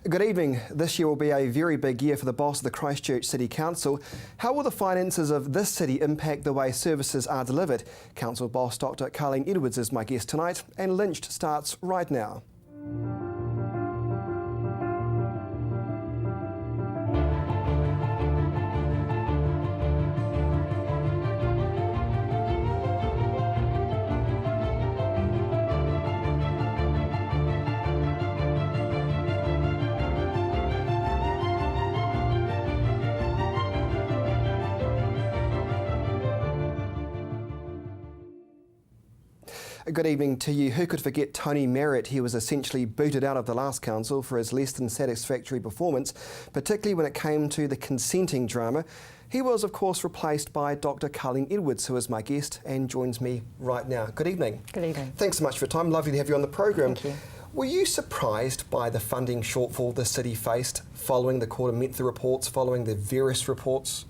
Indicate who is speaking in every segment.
Speaker 1: Good evening. This year will be a very big year for the boss of the Christchurch City Council. How will the finances of this city impact the way services are delivered? Council boss Dr. Carleen Edwards is my guest tonight, and Lynched starts right now. Good evening to you. Who could forget Tony Merritt? He was essentially booted out of the last council for his less than satisfactory performance, particularly when it came to the consenting drama. He was, of course, replaced by Dr. Carleen Edwards, who is my guest and joins me right now. Good evening.
Speaker 2: Good evening.
Speaker 1: Thanks so much for your time. Lovely to have you on the program.
Speaker 2: Thank you.
Speaker 1: Were you surprised by the funding shortfall the city faced following the Court of Mentor reports, following the various reports?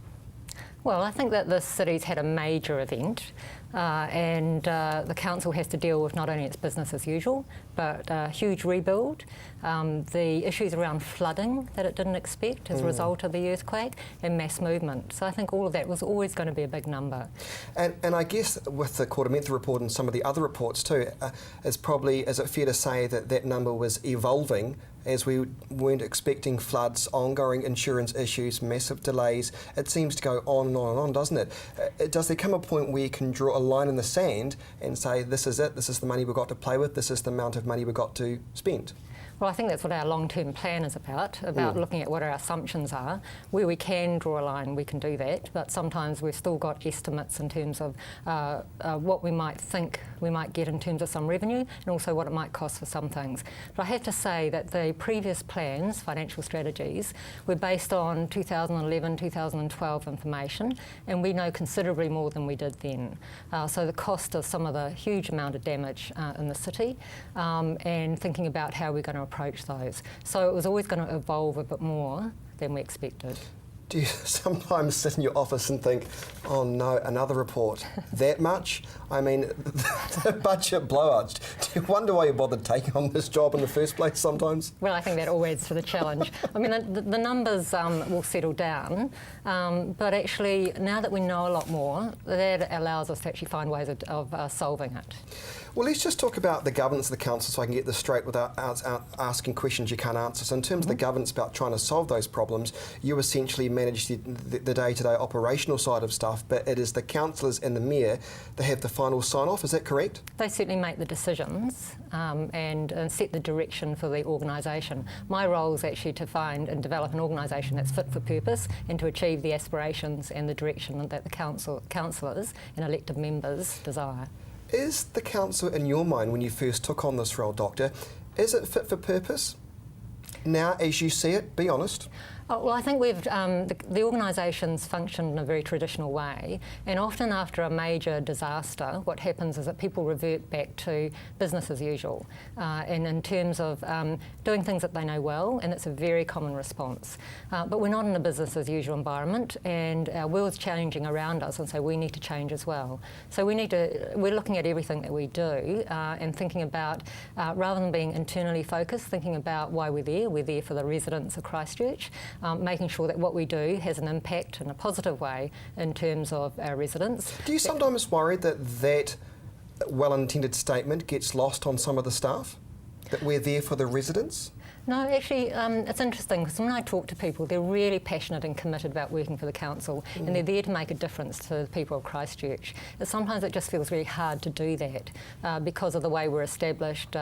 Speaker 2: Well, I think that the city's had a major event and the council has to deal with not only its business as usual, but a huge rebuild, the issues around flooding that it didn't expect as a result of the earthquake, and mass movement. So I think all of that was always going to be a big number.
Speaker 1: And I guess with the Court of Mentor report and some of the other reports too, is it fair to say that that number was evolving as we weren't expecting floods, ongoing insurance issues, massive delays? It seems to go on and on and on, doesn't it? Does there come a point where you can draw a line in the sand and say, this is it, this is the money we've got to play with, this is the amount of money we've got to spend?
Speaker 2: Well, I think that's what our long-term plan is about looking at what our assumptions are. Where we can draw a line, we can do that, but sometimes we've still got estimates in terms of what we might think we might get in terms of some revenue, and also what it might cost for some things. But I have to say that the previous plans, financial strategies, were based on 2011, 2012 information, and we know considerably more than we did then. So the cost of some of the huge amount of damage in the city, and thinking about how we're going to approach those. So it was always going to evolve a bit more than we expected.
Speaker 1: Do you sometimes sit in your office and think, oh no, another report? That much? I mean, the budget blowouts. Do you wonder why you bothered taking on this job in the first place sometimes?
Speaker 2: Well, I think that all adds to the challenge. I mean, the numbers will settle down, but actually, now that we know a lot more, that allows us to actually find ways of solving it.
Speaker 1: Well, let's just talk about the governance of the council so I can get this straight without asking questions you can't answer. So in terms of the governance about trying to solve those problems, you essentially manage the day-to-day operational side of stuff, but it is the councillors and the mayor that have the final sign-off, is that correct?
Speaker 2: They certainly make the decisions and set the direction for the organisation. My role is actually to find and develop an organisation that's fit for purpose and to achieve the aspirations and the direction that the councillors and elected members desire.
Speaker 1: Is the council, in your mind, when you first took on this role, Doctor, is it fit for purpose? Now, as you see it, be honest.
Speaker 2: Oh, well, I think we've the organisations function in a very traditional way, and often after a major disaster, what happens is that people revert back to business as usual, and in terms of doing things that they know well, and it's a very common response. But we're not in a business as usual environment, and our world's changing around us, and so we need to change as well. So we're looking at everything that we do and thinking about, rather than being internally focused, thinking about why we're there for the residents of Christchurch. Making sure that what we do has an impact in a positive way in terms of our residents.
Speaker 1: Do you sometimes worry that well-intended statement gets lost on some of the staff? That we're there for the residents?
Speaker 2: No, actually, it's interesting because when I talk to people, they're really passionate and committed about working for the council, and they're there to make a difference to the people of Christchurch. And sometimes it just feels really hard to do that because of the way we're established,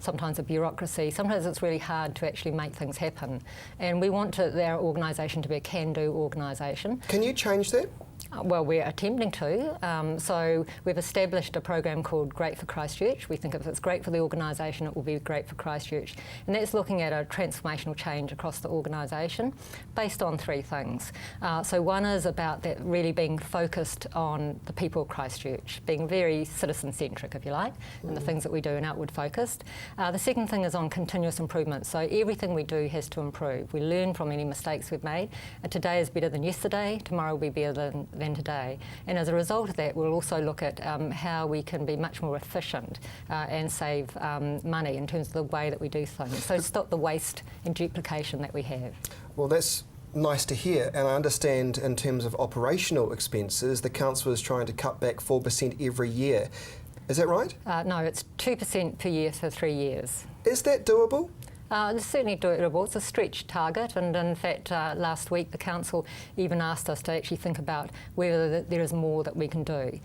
Speaker 2: sometimes the bureaucracy. Sometimes it's really hard to actually make things happen. And we want our organisation to be a can-do organisation.
Speaker 1: Can you change that?
Speaker 2: Well, we're attempting to. So we've established a program called Great for Christchurch. We think if it's great for the organisation, it will be great for Christchurch. And that's looking at a transformational change across the organisation based on three things. So one is about that really being focused on the people of Christchurch, being very citizen-centric, if you like, and the things that we do and outward focused. The second thing is on continuous improvement. So everything we do has to improve. We learn from any mistakes we've made. Today is better than yesterday. Tomorrow will be better than than today. And as a result of that, we'll also look at how we can be much more efficient and save money in terms of the way that we do things. So stop the waste and duplication that we have.
Speaker 1: Well, that's nice to hear, and I understand in terms of operational expenses, the council is trying to cut back 4% every year. Is that right?
Speaker 2: No, it's 2% per year for 3 years.
Speaker 1: Is that doable?
Speaker 2: It's certainly doable. It's a stretch target, and in fact last week the council even asked us to actually think about whether there is more that we can do.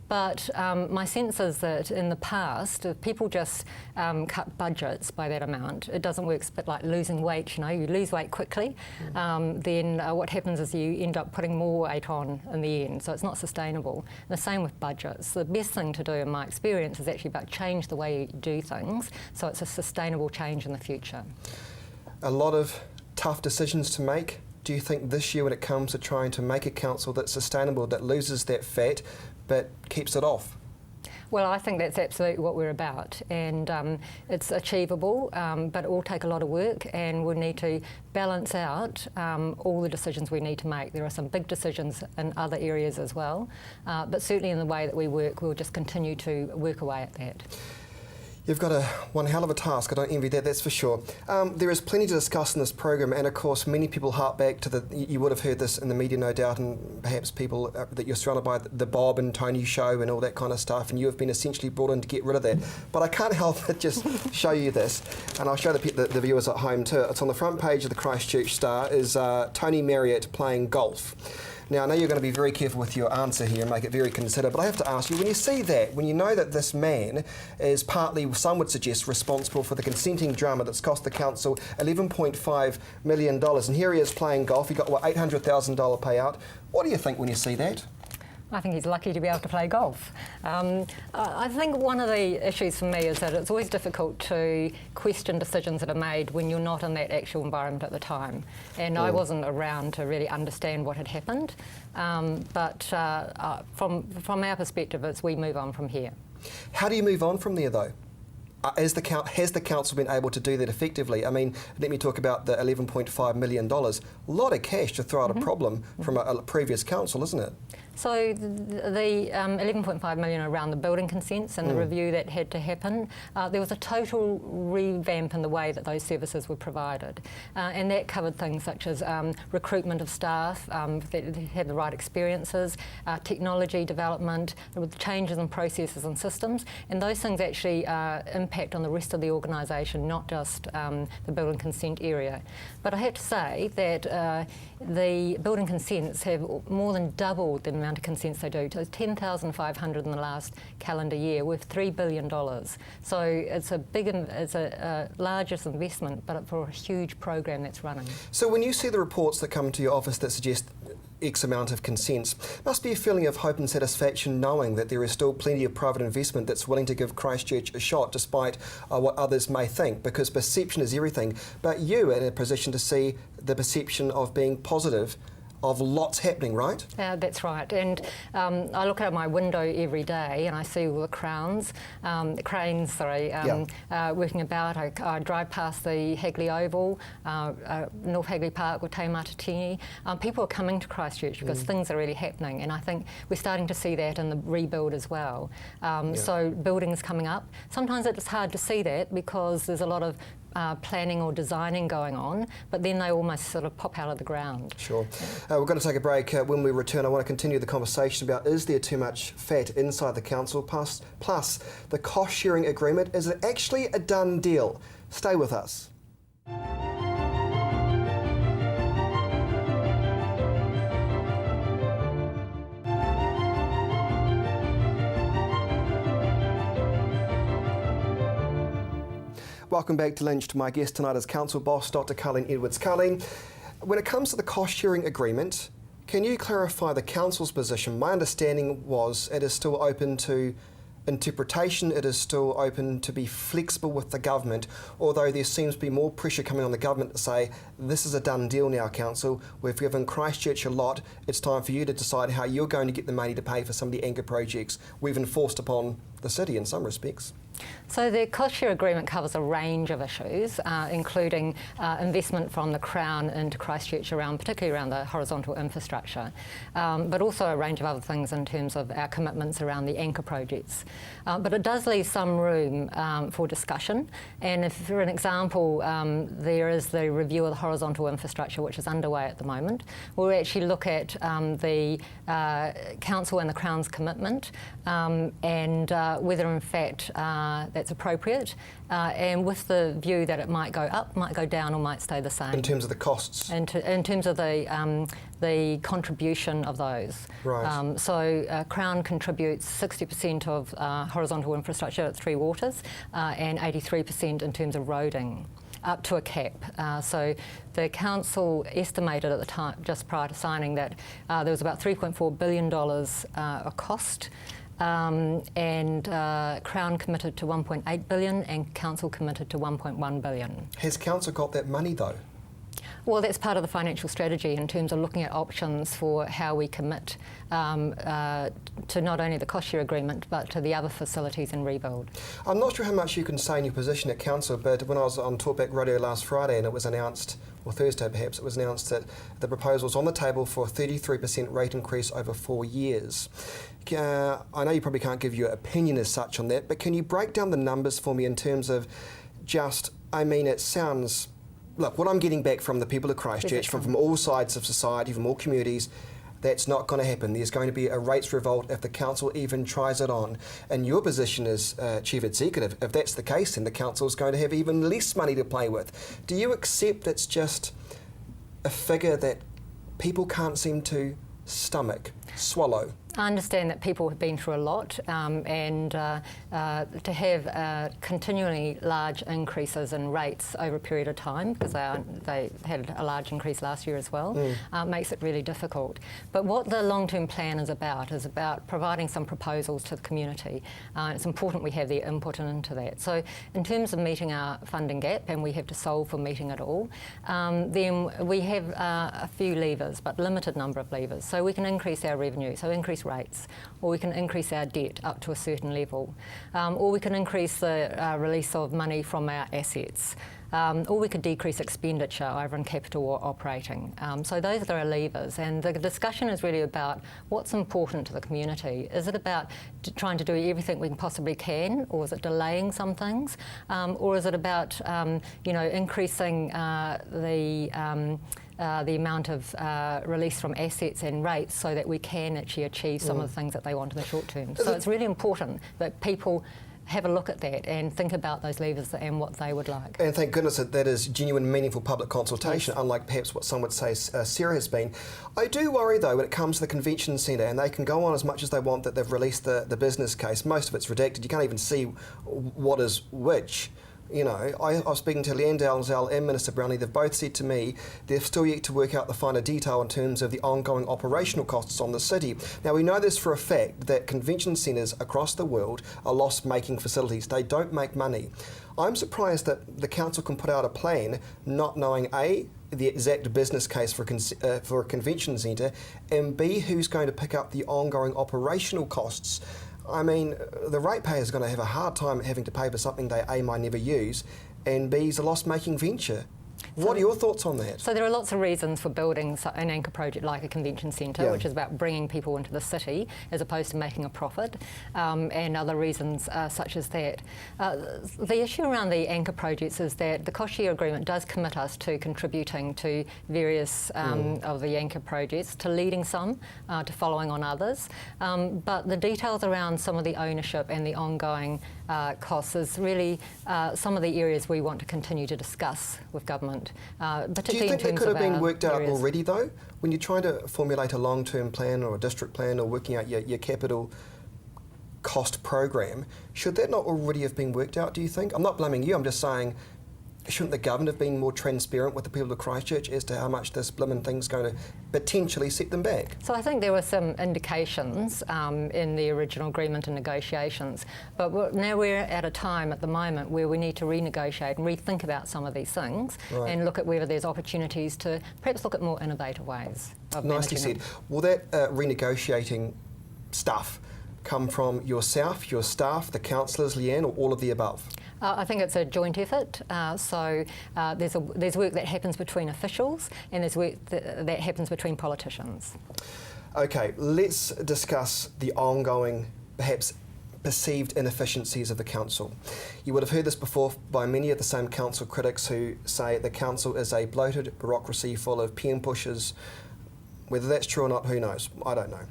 Speaker 2: But my sense is that in the past, if people just cut budgets by that amount, it doesn't work. It's a bit like losing weight, you lose weight quickly, then what happens is you end up putting more weight on in the end, so it's not sustainable. And the same with budgets. The best thing to do, in my experience, is actually about change the way you do things, so it's a sustainable change in the future.
Speaker 1: A lot of tough decisions to make. Do you think this year, when it comes to trying to make a council that's sustainable, that loses that fat, but keeps it off?
Speaker 2: Well, I think that's absolutely what we're about, and it's achievable, but it will take a lot of work, and we'll need to balance out all the decisions we need to make. There are some big decisions in other areas as well, but certainly in the way that we work, we'll just continue to work away at that.
Speaker 1: You've got one hell of a task. I don't envy that, that's for sure. There is plenty to discuss in this program, and of course many people hark back to you would have heard this in the media no doubt, and perhaps people that you're surrounded by, the Bob and Tony show and all that kind of stuff, and you have been essentially brought in to get rid of that. But I can't help but just show you this, and I'll show the viewers at home too. It's on the front page of the Christchurch Star, is Tony Marriott playing golf. Now, I know you're going to be very careful with your answer here and make it very considered, but I have to ask you, when you see that, when you know that this man is partly, some would suggest, responsible for the consenting drama that's cost the council $11.5 million, and here he is playing golf, he got, what, $800,000 payout. What do you think when you see that?
Speaker 2: I think he's lucky to be able to play golf. I think one of the issues for me is that it's always difficult to question decisions that are made when you're not in that actual environment at the time. And I wasn't around to really understand what had happened. But from our perspective, it's we move on from here.
Speaker 1: How do you move on from there, though? Has the council been able to do that effectively? I mean, let me talk about the $11.5 million. A lot of cash to throw at a problem from a previous council, isn't it?
Speaker 2: So the 11.5 million around the building consents and the review that had to happen, there was a total revamp in the way that those services were provided. And that covered things such as recruitment of staff that had the right experiences, technology development, with changes in processes and systems, and those things actually impact on the rest of the organisation, not just the building consent area. But I have to say that the building consents have more than doubled the amount of consents they do, to 10,500 in the last calendar year, with $3 billion. So it's a largest investment, but for a huge program that's running.
Speaker 1: So when you see the reports that come to your office that suggest X amount of consents, must be a feeling of hope and satisfaction knowing that there is still plenty of private investment that's willing to give Christchurch a shot despite what others may think, because perception is everything. But you are in a position to see the perception of being positive, of lots happening, right?
Speaker 2: That's right, and I look out my window every day and I see all the cranes working about. I drive past the Hagley Oval, North Hagley Park with Te Matatini. People are coming to Christchurch because things are really happening, and I think we're starting to see that in the rebuild as well. So buildings coming up. Sometimes it's hard to see that because there's a lot of planning or designing going on, but then they almost sort of pop out of the ground.
Speaker 1: Sure. We're going to take a break. When we return, I want to continue the conversation about, is there too much fat inside the council, plus the cost-sharing agreement. Is it actually a done deal? Stay with us. Welcome back to Lynched. My guest tonight is Council Boss, Dr. Colleen Edwards. Colleen, when it comes to the cost-sharing agreement, can you clarify the Council's position? My understanding was it is still open to interpretation, it is still open to be flexible with the government, although there seems to be more pressure coming on the government to say, this is a done deal now, Council. We've given Christchurch a lot. It's time for you to decide how you're going to get the money to pay for some of the anchor projects we've enforced upon the city in some respects.
Speaker 2: So the cost share agreement covers a range of issues, including investment from the Crown into Christchurch, particularly around the horizontal infrastructure, but also a range of other things in terms of our commitments around the anchor projects. But it does leave some room for discussion. And if, for an example, there is the review of the horizontal infrastructure, which is underway at the moment, where we actually look at the Council and the Crown's commitment and whether in fact that's appropriate, and with the view that it might go up, might go down, or might stay the same.
Speaker 1: In terms of the costs?
Speaker 2: In terms of the contribution of those.
Speaker 1: Right.
Speaker 2: So Crown contributes 60% of horizontal infrastructure at Three Waters and 83% in terms of roading, up to a cap. So the council estimated at the time, just prior to signing, that there was about $3.4 billion a cost. And Crown committed to 1.8 billion and Council committed to 1.1 billion.
Speaker 1: Has Council got that money though?
Speaker 2: Well, that's part of the financial strategy in terms of looking at options for how we commit to not only the cost share agreement but to the other facilities in rebuild. I'm
Speaker 1: not sure how much you can say in your position at Council, but when I was on Talkback Radio last Friday and it was announced, or Thursday perhaps, it was announced that the proposal was on the table for a 33% rate increase over 4 years. I know you probably can't give your opinion as such on that, but can you break down the numbers for me in terms of just, I mean, it sounds, look, what I'm getting back from the people of Christchurch, from all sides of society, from all communities, that's not going to happen. There's going to be a rates revolt if the council even tries it on. And your position as Chief Executive, if that's the case, then the council is going to have even less money to play with. Do you accept it's just a figure that people can't seem to stomach, swallow?
Speaker 2: I understand that people have been through a lot, and to have continually large increases in rates over a period of time, because they had a large increase last year as well, makes it really difficult. But what the long-term plan is about providing some proposals to the community. It's important we have their input into that. So in terms of meeting our funding gap, and we have to solve for meeting it all, then we have a few levers, but limited number of levers. So we can increase our revenue, so increase rates, or we can increase our debt up to a certain level, or we can increase the release of money from our assets, or we could decrease expenditure either in capital or operating. So those are our levers, and the discussion is really about what's important to the community. Is it about trying to do everything we possibly can, or is it delaying some things, or is it about increasing the amount of release from assets and rates so that we can actually achieve some of the things that they want in the short term. So it's really important that people have a look at that and think about those levers and what they would like.
Speaker 1: And thank goodness that is genuine, meaningful public consultation, yes, unlike perhaps what some would say Sarah has been. I do worry though when it comes to the convention centre, and they can go on as much as they want that they've released the business case. Most of it's redacted. You can't even see what is which. You know, I was speaking to Leanne Dalzell and Minister Brownlee. They've both said to me they've still yet to work out the finer detail in terms of the ongoing operational costs on the city. Now, we know this for a fact that convention centres across the world are loss-making facilities. They don't make money. I'm surprised that the council can put out a plan not knowing A, the exact business case for a convention centre, and B, who's going to pick up the ongoing operational costs. I mean, the ratepayer is going to have a hard time having to pay for something they A, might never use, and B, is a loss-making venture. What are your thoughts on that? So
Speaker 2: there are lots of reasons for building an anchor project like a convention centre, which is about bringing people into the city as opposed to making a profit, and other reasons such as that. The issue around the anchor projects is that the cost share agreement does commit us to contributing to various of the anchor projects, to leading some, to following on others, but the details around some of the ownership and the ongoing costs is really some of the areas we want to continue to discuss with government.
Speaker 1: Do you think that could have been worked out already though? When you're trying to formulate a long-term plan or a district plan or working out your capital cost program, should that not already have been worked out, do you think? I'm not blaming you, I'm just saying, shouldn't the government have been more transparent with the people of Christchurch as to how much this blimmin' thing's going to potentially set them back? So
Speaker 2: I think there were some indications in the original agreement and negotiations, but now we're at a time at the moment where we need to renegotiate and rethink about some of these things, and look at whether there's opportunities to perhaps look at more innovative ways of managing them. Nicely said. Will that renegotiating stuff
Speaker 1: come from yourself, your staff, the councillors, Leanne, or all of the above?
Speaker 2: I think it's a joint effort. There's work that happens between officials, and there's work that happens between politicians.
Speaker 1: Okay, let's discuss the ongoing, perhaps perceived inefficiencies of the council. You would have heard this before by many of the same council critics who say the council is a bloated bureaucracy full of pen pushers. Whether that's true or not, who knows? I don't know.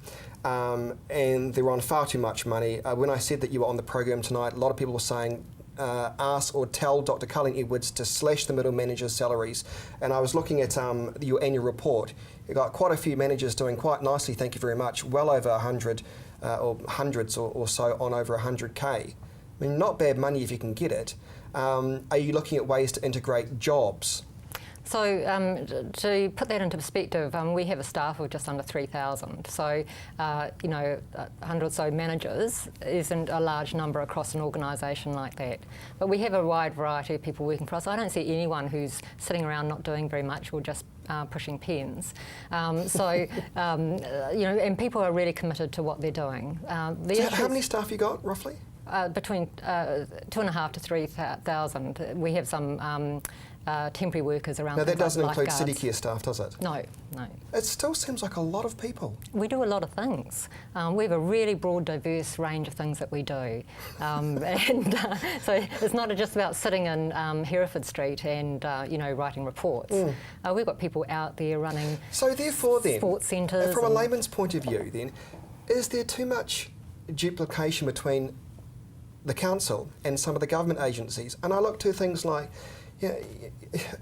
Speaker 1: And they're on far too much money. When I said that you were on the program tonight, a lot of people were saying ask or tell Dr. Colleen Edwards to slash the middle managers' salaries. And I was looking at your annual report. You've got quite a few managers doing quite nicely, thank you very much, well over 100 or hundreds or so on over 100K. I mean, not bad money if you can get it. Are you looking at ways to integrate jobs?
Speaker 2: So to put that into perspective, we have a staff of just under 3,000. So, 100 or so managers isn't a large number across an organisation like that. But we have a wide variety of people working for us. I don't see anyone who's sitting around not doing very much or just pushing pens. And people are really committed to what they're doing.
Speaker 1: So how many staff you got, roughly?
Speaker 2: Between 2,500 to 3,000. We have some temporary workers around.
Speaker 1: Now that doesn't include
Speaker 2: lifeguards.
Speaker 1: city care staff, does it?
Speaker 2: No.
Speaker 1: It still seems like a lot of people.
Speaker 2: We do a lot of things. We have a really broad, diverse range of things that we do. So it's not just about sitting in Hereford Street and writing reports. We've got people out there running sports centres.
Speaker 1: From a layman's point of view then, is there too much duplication between the council and some of the government agencies? And I look to things like,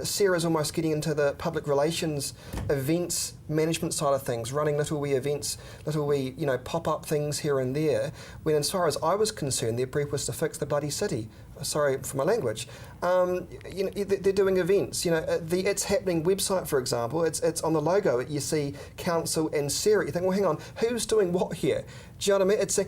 Speaker 1: Sarah's almost getting into the public relations events management side of things, running little wee events, little wee, pop-up things here and there, when as far as I was concerned, their brief was to fix the bloody city. Sorry for my language. They're doing events. The It's Happening website, for example, it's on the logo. You see council and Sarah. You think, well, hang on, who's doing what here? Do you know what I mean? It's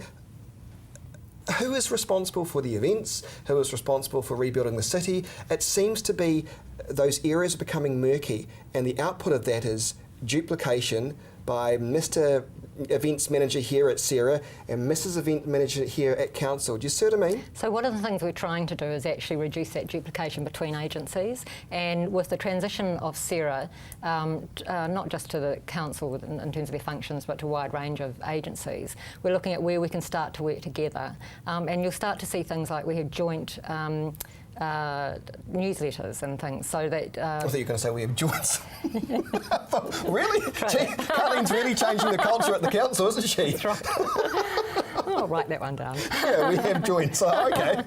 Speaker 1: who is responsible for the events? Who is responsible for rebuilding the city? It seems to be those areas are becoming murky, and the output of that is duplication by Mr. Events Manager here at Sarah and Mrs. Event Manager here at Council. Do you see what I mean?
Speaker 2: So one of the things we're trying to do is actually reduce that duplication between agencies, and with the transition of Sarah, not just to the Council in terms of their functions, but to a wide range of agencies, we're looking at where we can start to work together. And you'll start to see things like we have joint newsletters and things, so that...
Speaker 1: I thought you were going to say we have joints. Really? Colleen's really changing the culture at the council, isn't she?
Speaker 2: That's right. I'll write that one down.
Speaker 1: Yeah, we have joints. Okay.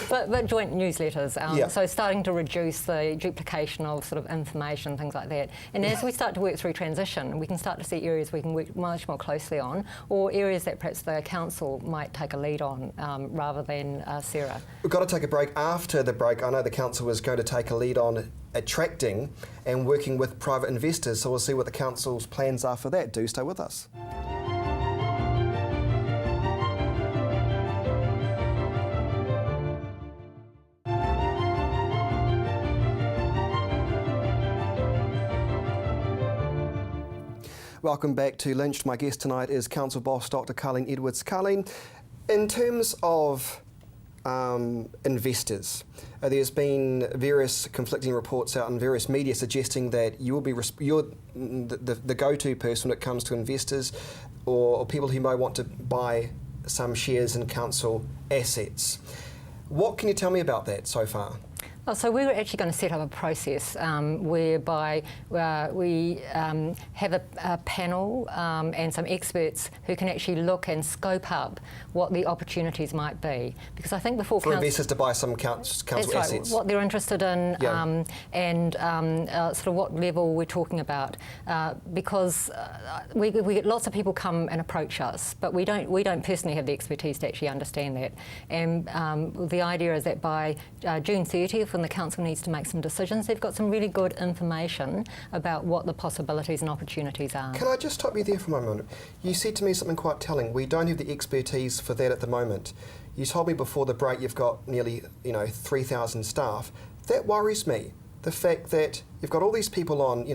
Speaker 2: But joint newsletters. So starting to reduce the duplication of sort of information, things like that. And as we start to work through transition, we can start to see areas we can work much more closely on, or areas that perhaps the council might take a lead on rather than Sarah.
Speaker 1: We've got to take a break. After the break, I know the council was going to take a lead on attracting and working with private investors, so we'll see what the council's plans are for that. Do stay with us. Welcome back to Lynched. My guest tonight is Council Boss Dr. Colleen Edwards. Colleen, in terms of investors, there's been various conflicting reports out in various media suggesting that you're the go-to person when it comes to investors or people who may want to buy some shares in council assets. What can you tell me about that so far?
Speaker 2: So we were actually going to set up a process whereby we have a panel and some experts who can actually look and scope up what the opportunities might be. Because I think before...
Speaker 1: For investors to buy some council
Speaker 2: that's right,
Speaker 1: assets.
Speaker 2: What they're interested in and sort of what level we're talking about. Because we get lots of people come and approach us, but we don't personally have the expertise to actually understand that. And the idea is that by June 30th, when the council needs to make some decisions, they've got some really good information about what the possibilities and opportunities are.
Speaker 1: Can I just stop you there for a moment? You said to me something quite telling. We don't have the expertise for that at the moment. You told me before the break you've got nearly 3,000 staff. That worries me. The fact that you've got all these people on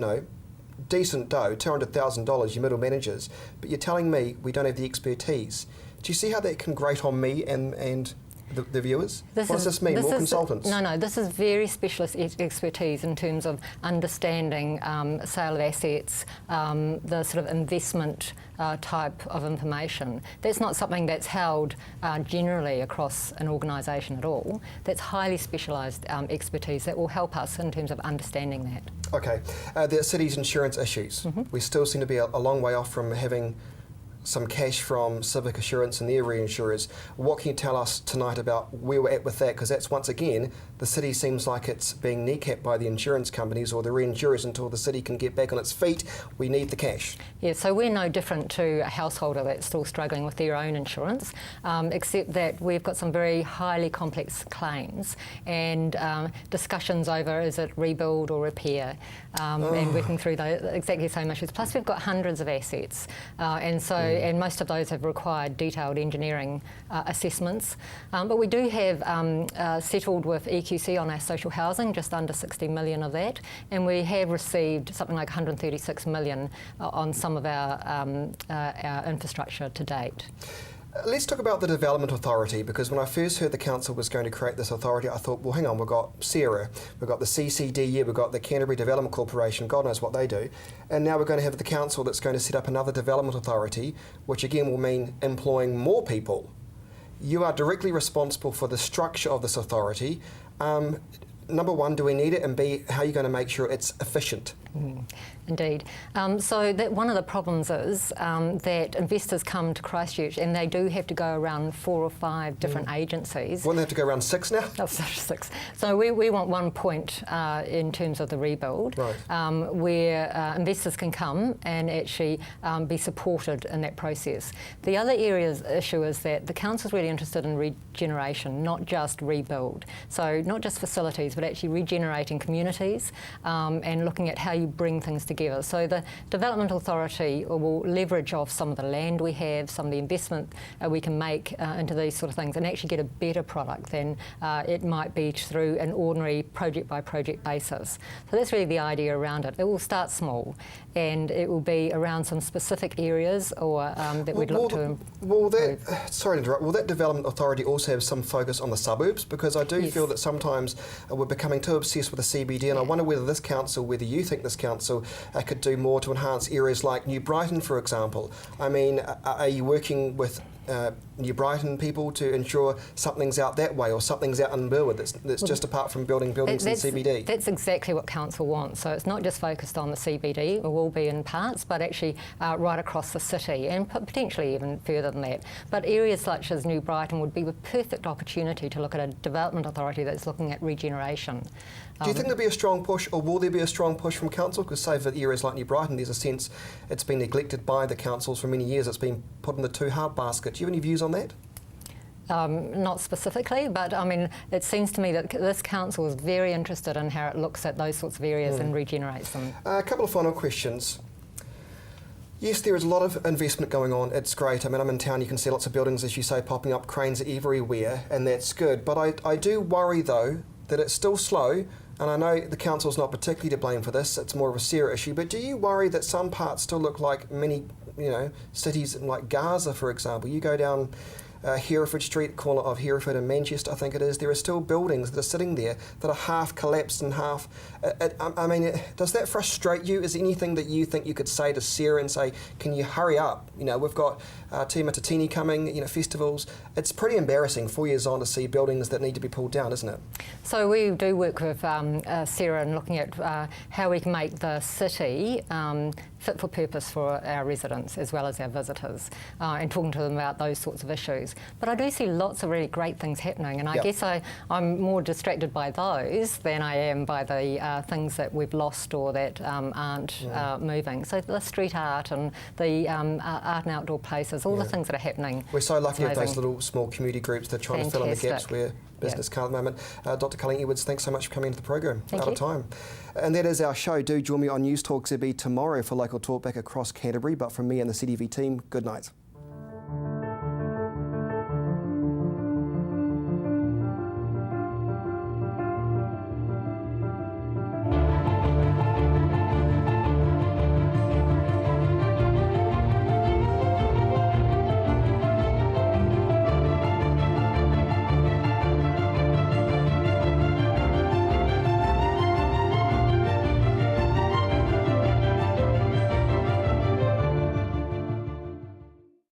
Speaker 1: decent dough, $200,000, your middle managers, but you're telling me we don't have the expertise. Do you see how that can grate on me and the viewers? What does this mean? More consultants?
Speaker 2: No, this is very specialist expertise in terms of understanding sale of assets, the sort of investment type of information. That's not something that's held generally across an organisation at all. That's highly specialised expertise that will help us in terms of understanding that.
Speaker 1: Okay, the city's insurance issues. We still seem to be a long way off from having some cash from Civic Assurance and their reinsurers. What can you tell us tonight about where we're at with that? Because that's, once again, the city seems like it's being kneecapped by the insurance companies or the reinsurers until the city can get back on its feet. We need the cash. Yeah,
Speaker 2: so we're no different to a householder that's still struggling with their own insurance, except that we've got some very highly complex claims and discussions over is it rebuild or repair, and working through those exactly the same issues. Plus we've got hundreds of assets, and most of those have required detailed engineering assessments. But we do have settled with EQC on our social housing, just under 60 million of that, and we have received something like 136 million on some of our infrastructure to date.
Speaker 1: Let's talk about the Development Authority, because when I first heard the council was going to create this authority, I thought, well, hang on, we've got SERA, we've got the CCDU, we've got the Canterbury Development Corporation, God knows what they do, and now we're going to have the council that's going to set up another Development Authority, which again will mean employing more people. You are directly responsible for the structure of this authority. Number one, do we need it? And B, how are you going to make sure it's efficient?
Speaker 2: Indeed. So that one of the problems is that investors come to Christchurch and they do have to go around 4 or 5 different agencies.
Speaker 1: Wouldn't they have to go around 6 now?
Speaker 2: Oh, 6. So we want one point in terms of the rebuild, right, where investors can come and actually be supported in that process. The other issue is that the council's really interested in regeneration, not just rebuild. So not just facilities, but actually regenerating communities and looking at how you bring things together. So the Development Authority will leverage off some of the land we have, some of the investment we can make into these sort of things and actually get a better product than it might be through an ordinary project by project basis. So that's really the idea around it. It will start small and it will be around some specific areas or that we'd look to improve.
Speaker 1: Sorry to interrupt, will that Development Authority also have some focus on the suburbs? Because I do feel that sometimes we're becoming too obsessed with the CBD, and I wonder whether this council, whether you think this council could do more to enhance areas like New Brighton, for example. I mean, are you working with New Brighton people to ensure something's out that way or something's out in Burwood that's just apart from building buildings in CBD?
Speaker 2: That's exactly what council wants. So it's not just focused on the CBD, it will be in parts, but actually right across the city and potentially even further than that. But areas such as New Brighton would be a perfect opportunity to look at a development authority that's looking at regeneration.
Speaker 1: Do you think there'll be a strong push, or will there be a strong push from council? Because say for areas like New Brighton, there's a sense it's been neglected by the councils for many years. It's been put in the too hard basket. Do you have any views on that?
Speaker 2: Not specifically, but I mean, it seems to me that this council is very interested in how it looks at those sorts of areas and regenerates them.
Speaker 1: A couple of final questions. Yes, there is a lot of investment going on. It's great. I mean, I'm in town, you can see lots of buildings, as you say, popping up, cranes everywhere, and that's good. But I do worry, though, that it's still slow. And I know the council's not particularly to blame for this, it's more of a SERA issue, but do you worry that some parts still look like many, cities like Gaza, for example? You go down Hereford Street, corner of Hereford and Manchester, I think it is, there are still buildings that are sitting there that are half collapsed and half... I mean, does that frustrate you? Is there anything that you think you could say to SERA and say, can you hurry up? We've got Te Matatini coming, festivals. It's pretty embarrassing 4 years on to see buildings that need to be pulled down, isn't it?
Speaker 2: So we do work with SERA and looking at how we can make the city fit for purpose for our residents as well as our visitors and talking to them about those sorts of issues. But I do see lots of really great things happening, and I guess I'm more distracted by those than I am by the things that we've lost or that aren't moving. So the street art and the art and outdoor places, all the things that are happening.
Speaker 1: We're so lucky to have those little small community groups that are trying to fill in the gaps where business can't at the moment. Dr. Colleen Edwards, thanks so much for coming into the program. Out of time. And that is our show. Do join me on News Talk ZB tomorrow for local talk back across Canterbury. But from me and the CTV team, good night.